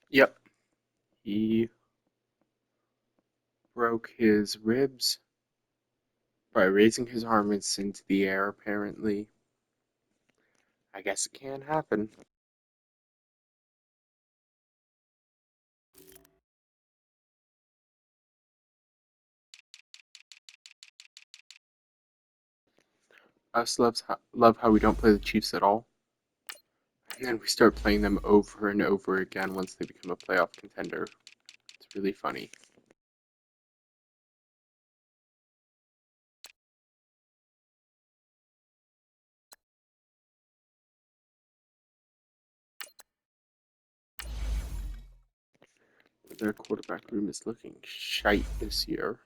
Yep, he broke his ribs by raising his arms into the air, apparently. I guess it can happen. Us love how we don't play the Chiefs at all. And then we start playing them over and over again once they become a playoff contender. It's really funny. Their quarterback room is looking shite this year.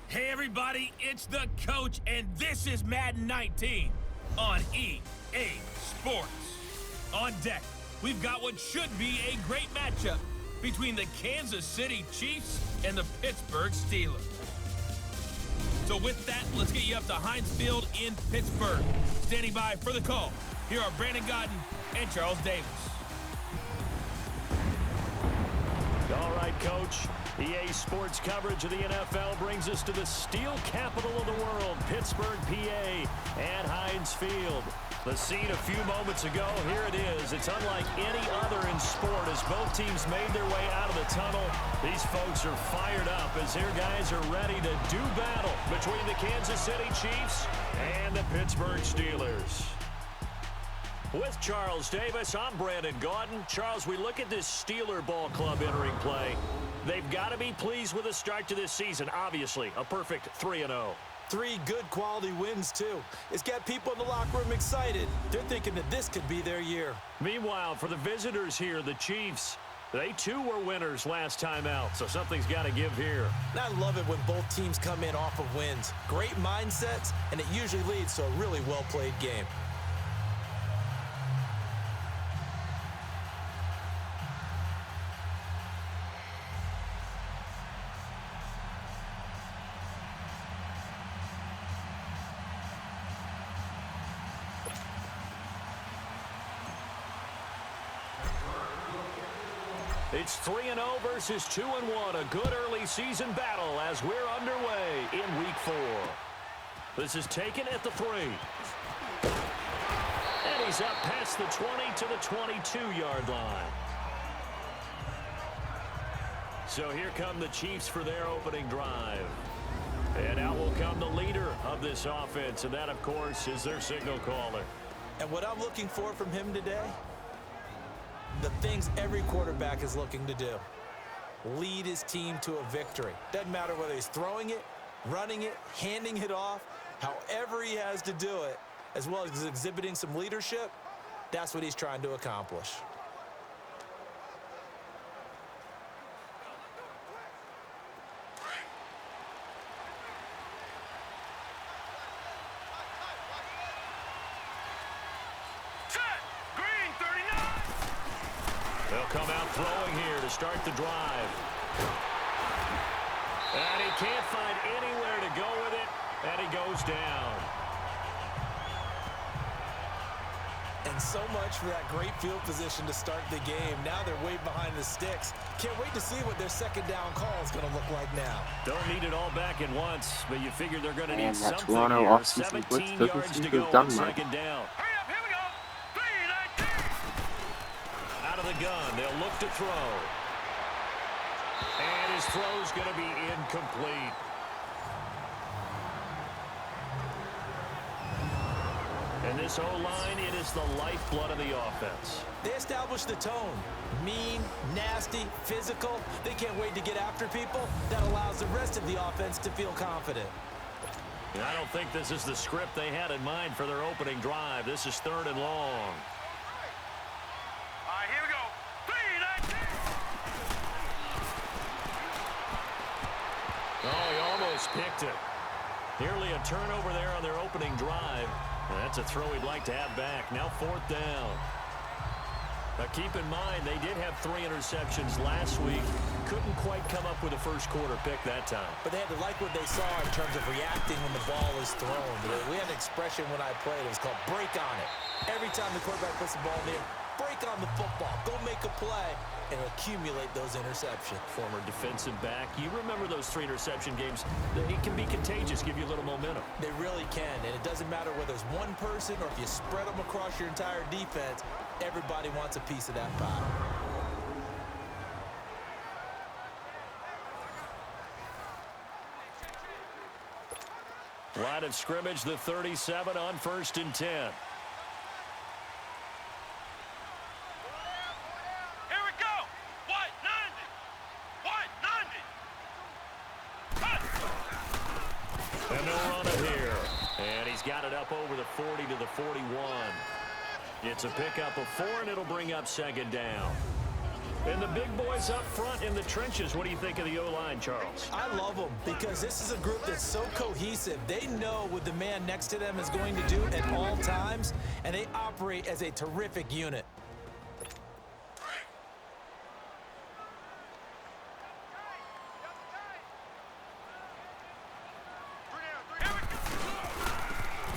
Hey everybody, it's the coach, and this is Madden 19 on EA Sports. On deck, we've got what should be a great matchup between the Kansas City Chiefs and the Pittsburgh Steelers. So with that, let's get you up to Heinz Field in Pittsburgh. Standing by for the call, here are Brandon Godden and Charles Davis. All right, Coach. EA Sports coverage of the NFL brings us to the steel capital of the world, Pittsburgh, PA, at Heinz Field. The scene a few moments ago, here it is. It's unlike any other in sport as both teams made their way out of the tunnel. These folks are fired up as their guys are ready to do battle between the Kansas City Chiefs and the Pittsburgh Steelers. With Charles Davis, I'm Brandon Gaudin. Charles, we look at this Steeler ball club entering play. They've got to be pleased with the start to this season. Obviously, a perfect 3-0. 3 good quality wins, too. It's got people in the locker room excited. They're thinking that this could be their year. Meanwhile, for the visitors here, the Chiefs, they too were winners last time out, so something's got to give here. And I love it when both teams come in off of wins. Great mindsets, and it usually leads to a really well-played game. It's 3-0 versus 2-1. A good early season battle as we're underway in Week 4. This is taken at the 3. And he's up past the 20 to the 22-yard line. So here come the Chiefs for their opening drive. And out will come the leader of this offense, and that, of course, is their signal caller. And what I'm looking for from him today, the things every quarterback is looking to do. Lead his team to a victory. Doesn't matter whether he's throwing it, running it, handing it off, however he has to do it, as well as exhibiting some leadership, that's what he's trying to accomplish. They'll come out throwing here to start the drive. And he can't find anywhere to go with it, and he goes down. And so much for that great field position to start the game. Now they're way behind the sticks. Can't wait to see what their second down call is going to look like now. Don't need it all back at once, but you figure they're going to need something Toronto here. off-season blitz 17 doesn't yards seem to to go have done on much. second down. Out of the gun, they'll look to throw. And his throw's going to be incomplete. And this O-line, it is the lifeblood of the offense. They establish the tone. Mean, nasty, physical. They can't wait to get after people. That allows the rest of the offense to feel confident. And I don't think this is the script they had in mind for their opening drive. This is 3rd and long. Oh, he almost picked it. Nearly a turnover there on their opening drive. That's a throw he'd like to have back. Now 4th down. Now keep in mind, they did have 3 interceptions last week. Couldn't quite come up with a first quarter pick that time. But they had to like what they saw in terms of reacting when the ball is thrown. We had an expression when I played. It was called break on it. Every time the quarterback puts the ball in the air, break on the football. Go make a play and accumulate those interceptions. Former defensive back. You remember those 3 interception games. It can be contagious, give you a little momentum. They really can, and it doesn't matter whether it's one person or if you spread them across your entire defense, everybody wants a piece of that pie. Line of scrimmage, the 37 on 1st and 10. And they'll run it here. And he's got it up over the 40 to the 41. It's a pickup of 4, and it'll bring up 2nd down. And the big boys up front in the trenches. What do you think of the O-line, Charles? I love them because this is a group that's so cohesive. They know what the man next to them is going to do at all times, and they operate as a terrific unit.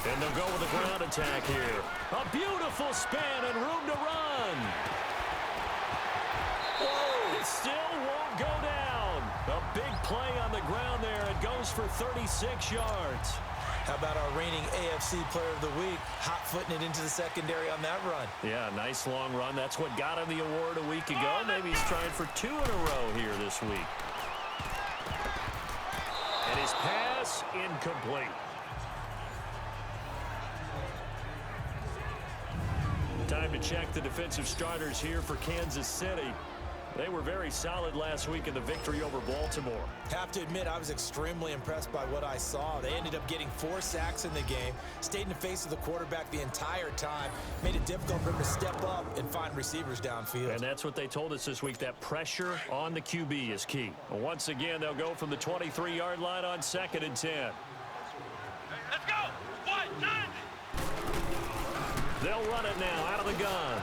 And they'll go with a ground attack here. A beautiful span and room to run. Whoa, it still won't go down. A big play on the ground there. It goes for 36 yards. How about our reigning AFC Player of the Week, hot-footing it into the secondary on that run? Yeah, nice long run. That's what got him the award a week ago. Maybe he's trying for 2 in a row here this week. And his pass incomplete. Time to check the defensive starters here for Kansas City. They were very solid last week in the victory over Baltimore. Have to admit, I was extremely impressed by what I saw. They ended up getting 4 sacks in the game, stayed in the face of the quarterback the entire time, made it difficult for him to step up and find receivers downfield. And that's what they told us this week, that pressure on the QB is key. Once again, they'll go from the 23-yard line on 2nd and 10. Let's go! 1, 9! They'll run it now out of the gun.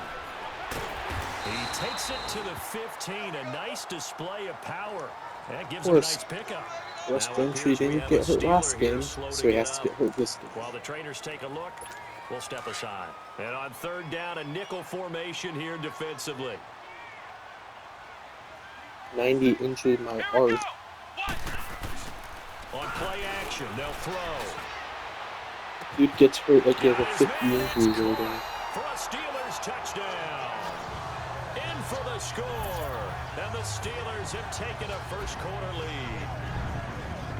He takes it to the 15. A nice display of power. That gives him a nice pickup. Russ Gentry didn't get hurt last game, so he has to get hurt this game. While the trainers take a look, we'll step aside. And on 3rd down, a nickel formation here defensively. 90 injured my heart. On play action, they'll throw. Dude gets hurt like he has a 50 injury rating. For a Steelers touchdown. In for the score. And the Steelers have taken a first-quarter lead.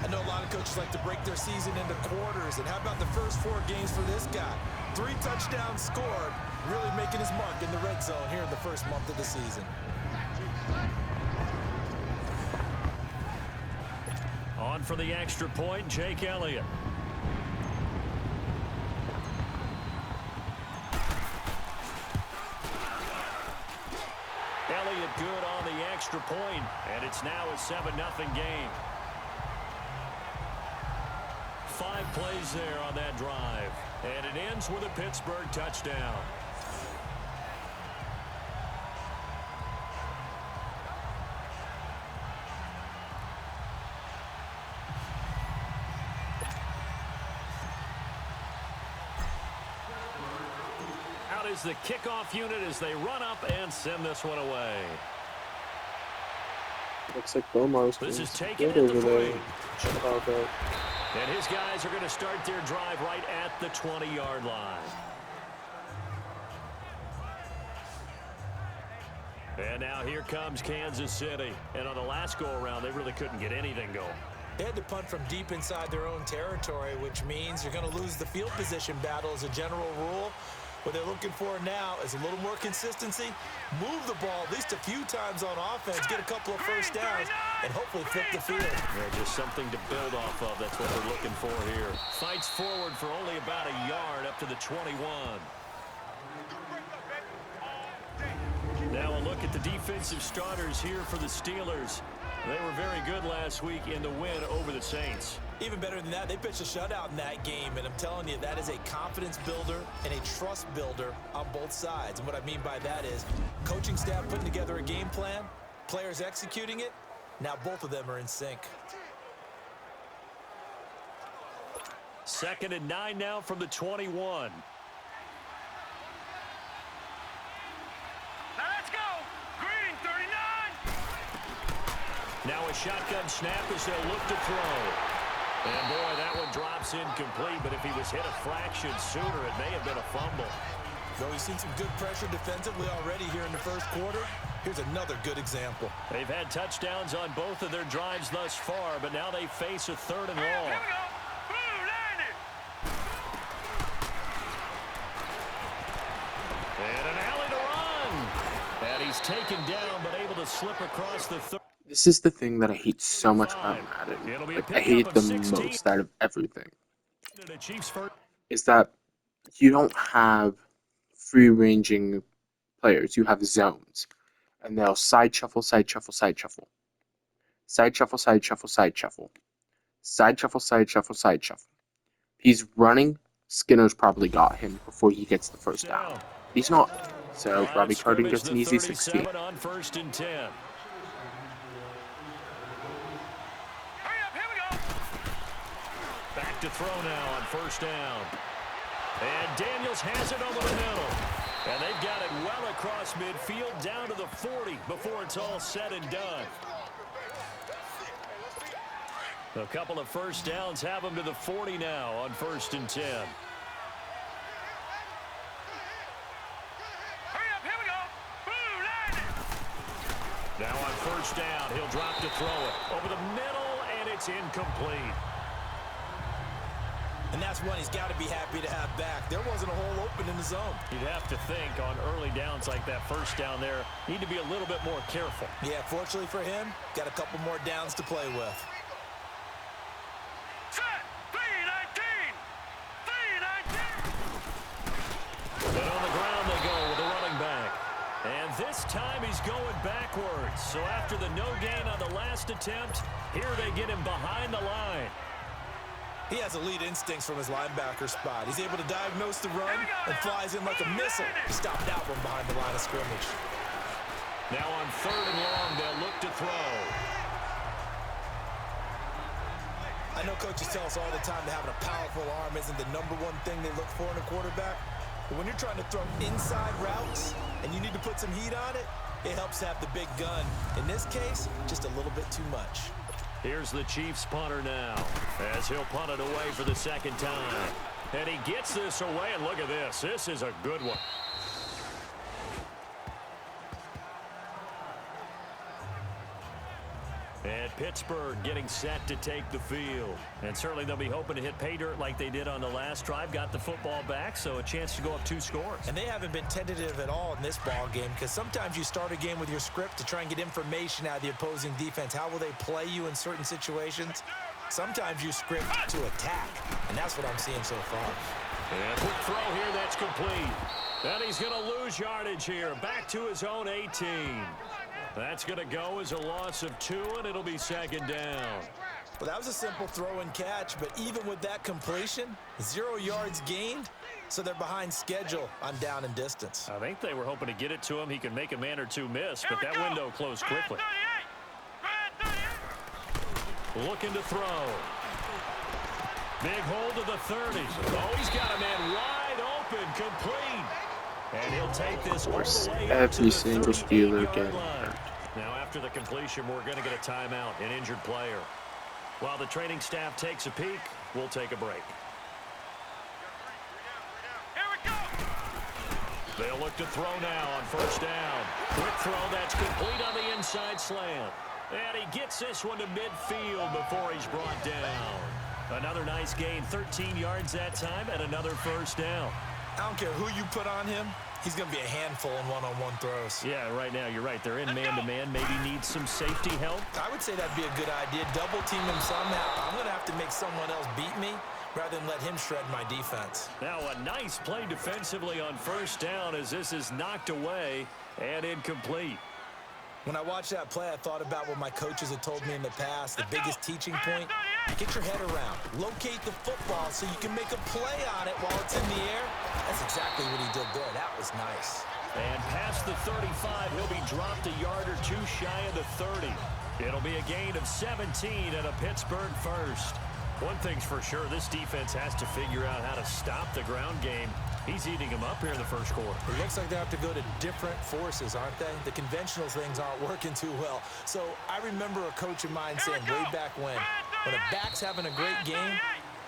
I know a lot of coaches like to break their season into quarters. And how about the first 4 games for this guy? 3 touchdowns scored, really making his mark in the red zone here in the first month of the season. On for the extra point, Jake Elliott. Elliott good on the extra point, and it's now a 7-0 game. 5 plays there on that drive, and it ends with a Pittsburgh touchdown. Out is the kickoff unit as they run up and send this one away. Looks like Bomar's This going is to taken good at the over there. 40. Chicago. And his guys are going to start their drive right at the 20-yard line. And now here comes Kansas City. And on the last go-around, they really couldn't get anything going. They had to punt from deep inside their own territory, which means you're going to lose the field position battle as a general rule. What they're looking for now is a little more consistency, move the ball at least a few times on offense, get a couple of first downs, and hopefully flip the field. Yeah, just something to build off of. That's what they're looking for here. Fights forward for only about a yard up to the 21. Now a look at the defensive starters here for the Steelers. They were very good last week in the win over the Saints. Even better than that, they pitched a shutout in that game, and I'm telling you, that is a confidence builder and a trust builder on both sides. And what I mean by that is coaching staff putting together a game plan, players executing it. Now both of them are in sync. 2nd and 9 now from the 21. Now a shotgun snap as they'll look to throw. And boy, that one drops incomplete, but if he was hit a fraction sooner, it may have been a fumble. Though we've seen some good pressure defensively already here in the first quarter, here's another good example. They've had touchdowns on both of their drives thus far, but now they face a 3rd and long. And an alley to run. And he's taken down, but able to slip across the 30. This is the thing that I hate so much about Madden. Like, I hate it the most out of everything. Is that you don't have free-ranging players. You have zones. And they'll side shuffle, side shuffle, side shuffle. Side shuffle, side shuffle, side shuffle. Side shuffle, side shuffle, side shuffle. He's running. Skinner's probably got him before he gets the first down. He's not. So Robbie Carter gets an easy 16. On 1st and 10. Back to throw now on 1st down. And Daniels has it over the middle. And they've got it well across midfield down to the 40 before it's all said and done. A couple of first downs have them to the 40 now on 1st and 10. Now on 1st down, he'll drop to throw it. Over the middle, and it's incomplete. And that's one he's got to be happy to have back. There wasn't a hole open in the zone. You'd have to think on early downs like that first down there, need to be a little bit more careful. Yeah, fortunately for him, got a couple more downs to play with. Set, 3-19. And on the ground they go with the running back. And this time he's going backwards. So after the no gain on the last attempt, here they get him behind the line. He has elite instincts from his linebacker spot. He's able to diagnose the run and flies in like a missile. He stopped that one behind the line of scrimmage. Now on 3rd and long, they'll look to throw. I know coaches tell us all the time that having a powerful arm isn't the #1 thing they look for in a quarterback. But when you're trying to throw inside routes and you need to put some heat on it, it helps have the big gun. In this case, just a little bit too much. Here's the Chiefs punter now, as he'll punt it away for the 2nd time. And he gets this away, and look at this. This is a good one. And Pittsburgh getting set to take the field. And certainly they'll be hoping to hit pay dirt like they did on the last drive. Got the football back, so a chance to go up 2 scores. And they haven't been tentative at all in this ball game, because sometimes you start a game with your script to try and get information out of the opposing defense. How will they play you in certain situations? Sometimes you script to attack, and that's what I'm seeing so far. And quick throw here, that's complete. And he's going to lose yardage here, back to his own 18. That's going to go as a loss of 2, and it'll be 2nd down. Well, that was a simple throw and catch, but even with that completion, 0 yards gained, so they're behind schedule on down and distance. I think they were hoping to get it to him. He could make a man or 2 miss, but that window closed quickly. Looking to throw. Big hold to the 30. Oh, he's got a man wide open, complete. And he'll take this all the way up to the 38-yard line. Now, after the completion, we're going to get a timeout, an injured player. While the training staff takes a peek, we'll take a break. They'll look to throw now on 1st down. Quick throw, that's complete on the inside slant. And he gets this one to midfield before he's brought down. Another nice gain, 13 yards that time, and another 1st down. I don't care who you put on him, he's going to be a handful in one-on-one throws. Yeah, right now, you're right. They're in man-to-man. Maybe need some safety help. I would say that'd be a good idea. Double team him somehow. I'm going to have to make someone else beat me rather than let him shred my defense. Now a nice play defensively on 1st down as this is knocked away and incomplete. When I watched that play, I thought about what my coaches had told me in the past. The biggest teaching point, get your head around. Locate the football so you can make a play on it while it's in the air. That's exactly what he did there. That was nice. And past the 35, he'll be dropped a yard or 2 shy of the 30. It'll be a gain of 17 and a Pittsburgh 1st. One thing's for sure, this defense has to figure out how to stop the ground game. He's eating him up here in the 1st quarter. It looks like they have to go to different forces, aren't they? The conventional things aren't working too well. So I remember a coach of mine saying way back when a back's having a great game,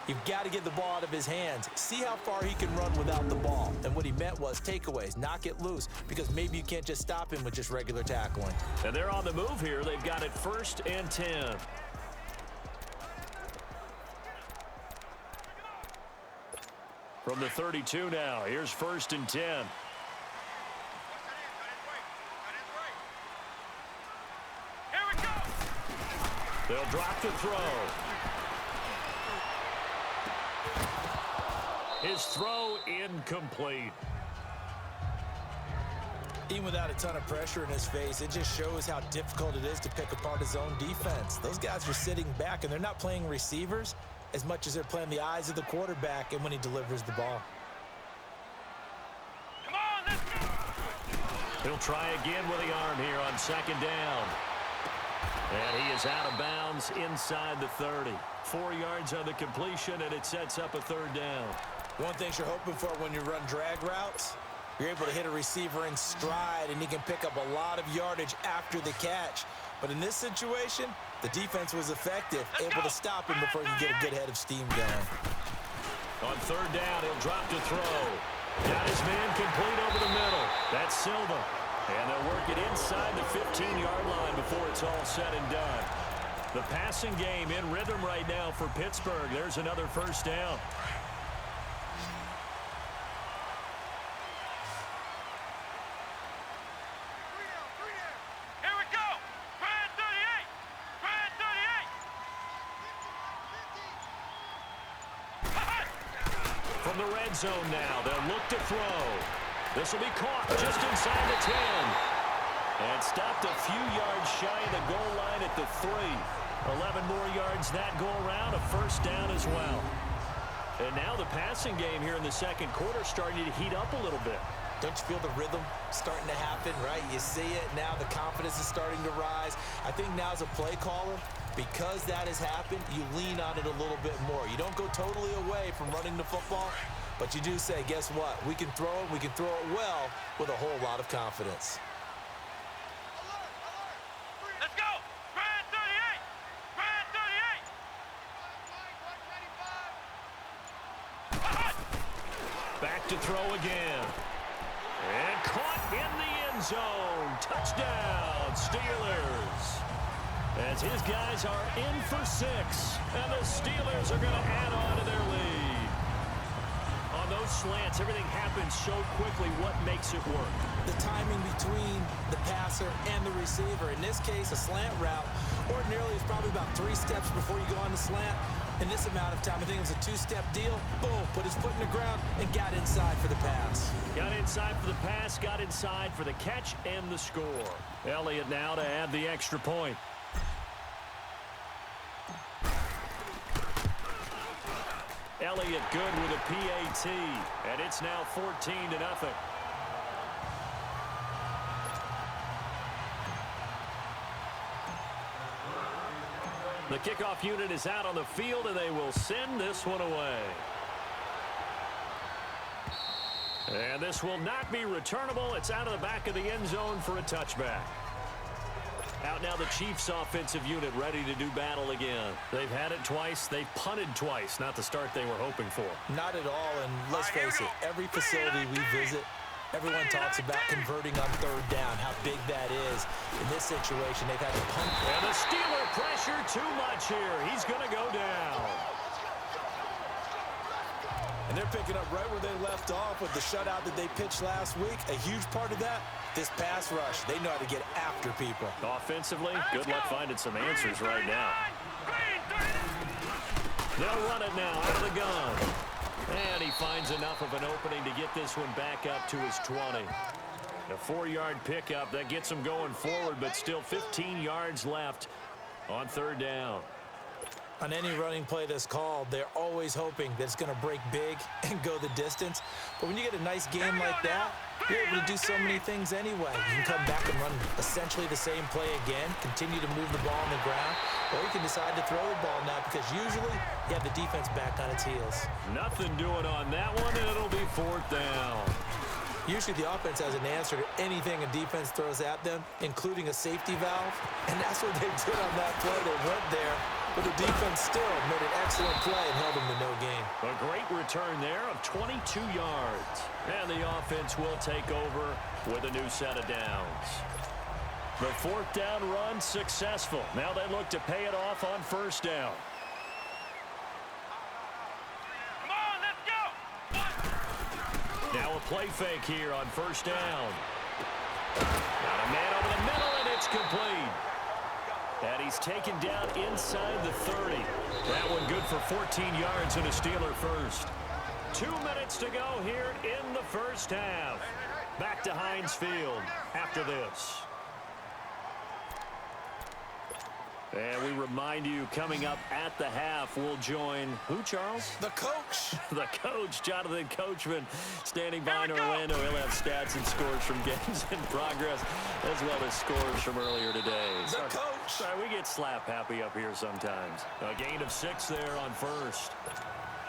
you've got to get the ball out of his hands. See how far he can run without the ball. And what he meant was takeaways, knock it loose, because maybe you can't just stop him with just regular tackling. And they're on the move here. They've got it 1st and 10. From the 32 now, here's 1st and 10. They'll drop the throw. His throw incomplete. Even without a ton of pressure in his face, it just shows how difficult it is to pick apart his own defense. Those guys are sitting back, and they're not playing receivers as much as they're playing the eyes of the quarterback and when he delivers the ball. Come on, let's go. He'll try again with the arm here on 2nd down. And he is out of bounds inside the 30. 4 yards on the completion, and it sets up a 3rd down. One thing you're hoping for when you run drag routes, you're able to hit a receiver in stride, and he can pick up a lot of yardage after the catch. But in this situation, the defense was effective, able to stop him before he could get a good head of steam going. On 3rd down, he'll drop to throw. Got his man complete over the middle. That's Silva. And they'll work it inside the 15-yard line before it's all said and done. The passing game in rhythm right now for Pittsburgh. There's another first down. Here we go. Brad 38. Brad 38. From the red zone now, they'll look to throw. This will be caught just inside the 10. And stopped a few yards shy of the goal line at the 3. 11 more yards that go around, a first down as well. And now the passing game here in the second quarter starting to heat up a little bit. Don't you feel the rhythm starting to happen, right? You see it now, the confidence is starting to rise. I think now as a play caller, because that has happened, you lean on it a little bit more. You don't go totally away from running the football, but you do say, guess what? We can throw it, we can throw it well with a whole lot of confidence. Let's go. Brad 38. Brad 38. Back to throw again. And caught in the end zone. Touchdown, Steelers. As his guys are in for 6. And the Steelers are going to add on to their lead. On those slants, everything happens so quickly. What makes it work? The timing between the passer and the receiver. In this case, a slant route ordinarily is probably about 3 steps before you go on the slant. In this amount of time, I think it was a 2-step deal. Boom, put his foot in the ground and got inside for the pass. Got inside for the pass, got inside for the catch and the score. Elliott now to add the extra point. Elliott good with a PAT, and it's now 14-0. The kickoff unit is out on the field, and they will send this one away. And this will not be returnable. It's out of the back of the end zone for a touchback. Out now the Chiefs offensive unit ready to do battle again. They've had it twice. They've punted twice. Not the start they were hoping for. Not at all, and let's face it, every facility we visit, everyone talks about converting on third down, how big that is. In this situation, they've had to punt. And the Steeler pressure too much here. He's going to go down. And they're picking up right where they left off with the shutout that they pitched last week. A huge part of that, this pass rush. They know how to get after people. Offensively, good luck finding some answers right now. They'll run it now out of the gun. And he finds enough of an opening to get this one back up to his 20. A 4-yard pickup. That gets him going forward, but still 15 yards left on third down. On any running play that's called, they're always hoping that it's going to break big and go the distance. But when you get a nice game like that, you're able to do so many things anyway. You can come back and run essentially the same play again, continue to move the ball on the ground, or you can decide to throw the ball now because usually you have the defense back on its heels. Nothing doing on that one, and it'll be 4th down. Usually the offense has an answer to anything a defense throws at them, including a safety valve, and that's what they did on that play. They went there, but the defense still made an excellent play and held them to no gain. A great return there of 22 yards. And the offense will take over with a new set of downs. The 4th down run successful. Now they look to pay it off on 1st down. Come on, let's go. Now a play fake here on 1st down. Got a man over the middle, and it's complete. And he's taken down inside the 30. That one good for 14 yards and a Steeler first. 2 minutes to go here in the first half. Back to Heinz Field after this. And we remind you, coming up at the half, we'll join who, Charles? The coach. The coach, Jonathan Coachman, standing behind Orlando. He'll have stats and scores from games in progress, as well as scores from earlier today. The coach. Sorry, we get slap happy up here sometimes. A gain of 6 there on 1st.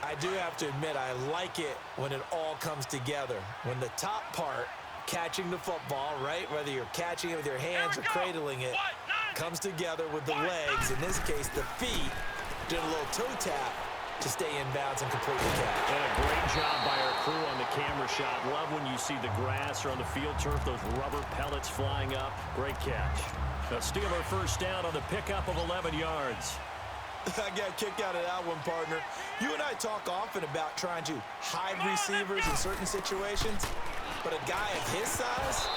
I do have to admit, I like it when it all comes together. When the top part, catching the football, right, whether you're catching it with your hands or cradling it, comes together with the legs, in this case the feet, did a little toe tap to stay in bounds and complete the catch. And a great job by our crew on the camera shot. Love when you see the grass or on the field turf, those rubber pellets flying up. Great catch. A Steeler first down on the pickup of 11 yards. I got a kick out of that one, partner. You and I talk often about trying to hide receivers in certain situations, but a guy of his size,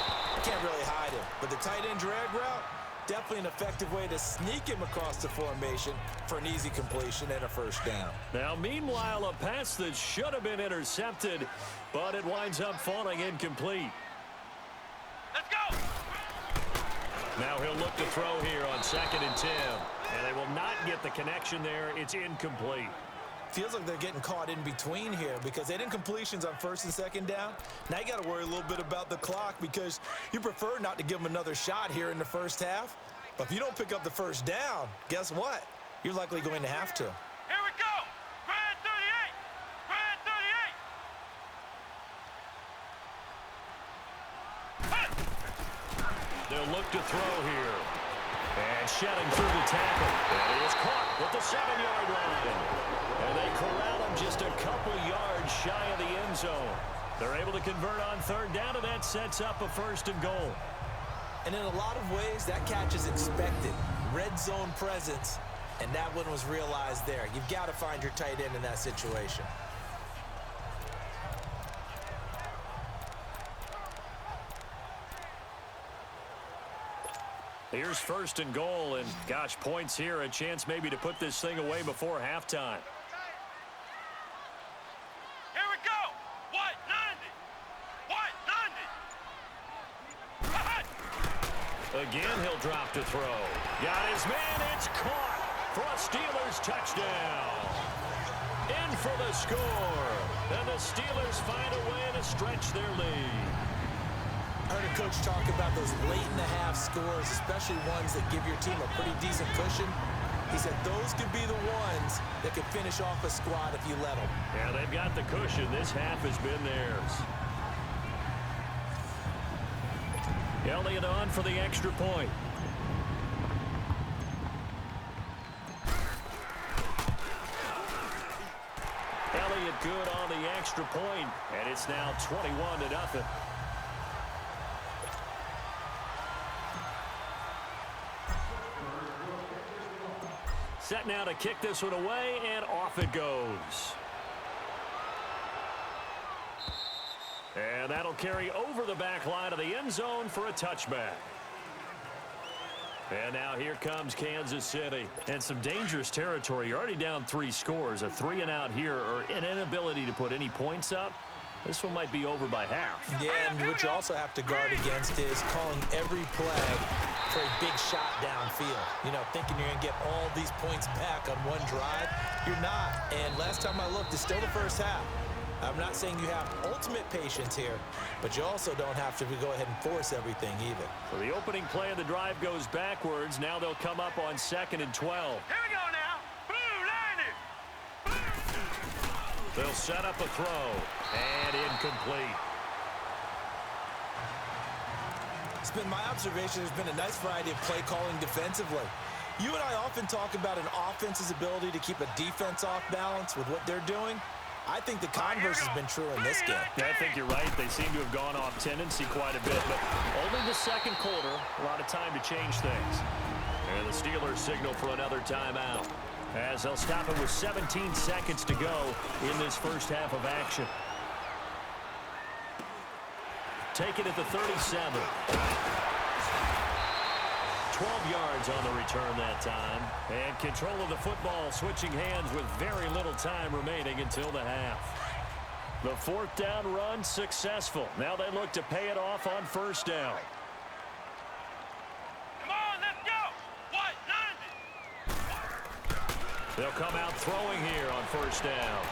can't really hide him. But the tight end drag route, definitely an effective way to sneak him across the formation for an easy completion and a first down. Now, meanwhile, a pass that should have been intercepted, but it winds up falling incomplete. Let's go! Now he'll look to throw here on 2nd and 10. And they will not get the connection there. It's incomplete. Feels like they're getting caught in between here because they did incompletions on 1st and 2nd down. Now you got to worry a little bit about the clock because you prefer not to give them another shot here in the first half. But if you don't pick up the first down, guess what? You're likely going to have to. Here we go! Grand 38! Grand 38! They'll look to throw here. And shedding through the tackle. And he is caught at the 7-yard line. And they corral him just a couple yards shy of the end zone. They're able to convert on 3rd down, and that sets up a 1st and goal. And in a lot of ways, that catch is expected. Red zone presence, and that one was realized there. You've got to find your tight end in that situation. Here's 1st and goal, and gosh, points here, a chance maybe to put this thing away before halftime. Here we go! What? 90! Again, he'll drop to throw. Got his man, it's caught for a Steelers touchdown. In for the score, and the Steelers find a way to stretch their lead. I heard a coach talk about those late-in-the-half scores, especially ones that give your team a pretty decent cushion. He said those could be the ones that could finish off a squad if you let them. Yeah, they've got the cushion. This half has been theirs. Elliott on for the extra point. Elliott good on the extra point, and it's now 21-0. Set now to kick this one away, and off it goes. And that'll carry over the back line of the end zone for a touchback. And now here comes Kansas City. And some dangerous territory. You're already down 3 scores. A 3-and-out here, or an inability to put any points up. This one might be over by half. Yeah, and what you also have to guard against is calling every play for a big shot downfield. You know, thinking you're going to get all these points back on one drive. You're not. And last time I looked, it's still the first half. I'm not saying you have ultimate patience here, but you also don't have to go ahead and force everything either. So the opening play of the drive goes backwards. Now they'll come up on 2nd and 12. Here we go now! Blue, line it! They'll set up a throw, and incomplete. It's been my observation there's been a nice variety of play calling defensively. You and I often talk about an offense's ability to keep a defense off balance with what they're doing. I think the converse has been true in this game. Yeah, I think you're right. They seem to have gone off tendency quite a bit, but only the second quarter, a lot of time to change things. And the Steelers signal for another timeout, as they'll stop it with 17 seconds to go in this first half of action. Take it at the 37. 12 yards on the return that time. And control of the football switching hands with very little time remaining until the half. The 4th down run successful. Now they look to pay it off on 1st down. Come on, let's go! What? 90! They'll come out throwing here on 1st down.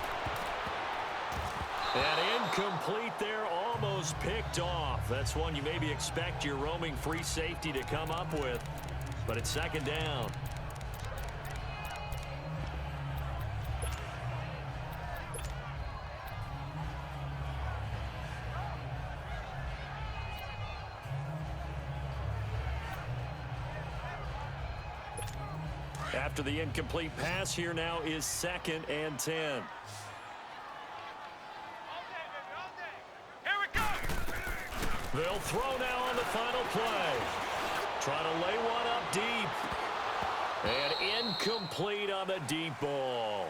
And incomplete there, almost picked off. That's one you maybe expect your roaming free safety to come up with, but it's 2nd down. After the incomplete pass, here now is 2nd and 10. Here we go! They'll throw now on the final play. Trying to lay one up deep. And incomplete on the deep ball.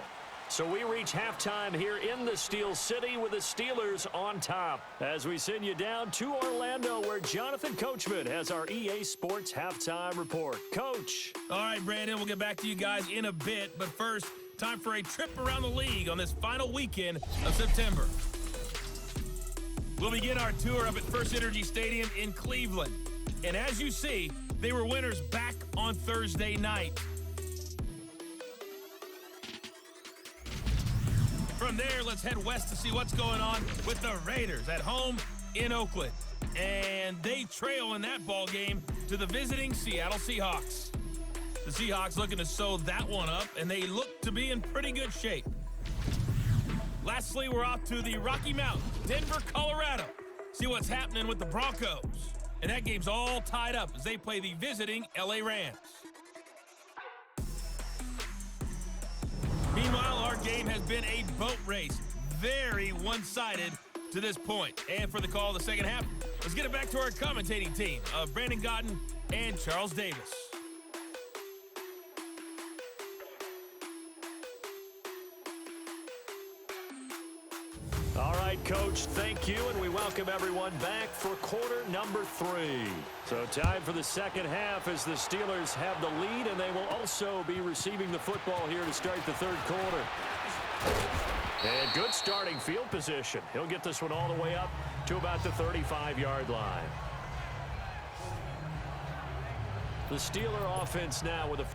So we reach halftime here in the Steel City with the Steelers on top. As we send you down to Orlando, where Jonathan Coachman has our EA Sports halftime report. Coach. All right, Brandon, we'll get back to you guys in a bit. But first, time for a trip around the league on this final weekend of September. We'll begin our tour up at First Energy Stadium in Cleveland. And as you see, they were winners back on Thursday night. From there, let's head west to see what's going on with the Raiders at home in Oakland. And they trail in that ball game to the visiting Seattle Seahawks. The Seahawks looking to sew that one up, and they look to be in pretty good shape. Lastly, we're off to the Rocky Mountains, Denver, Colorado. See what's happening with the Broncos. And that game's all tied up as they play the visiting LA Rams. Meanwhile, our game has been a boat race. Very one-sided to this point. And for the call of the second half, let's get it back to our commentating team of Brandon Godden and Charles Davis. All right, Coach, thank you, and we welcome everyone back for quarter number 3. So time for the second half as the Steelers have the lead, and they will also be receiving the football here to start the third quarter. And good starting field position. He'll get this one all the way up to about the 35-yard line. The Steeler offense now with a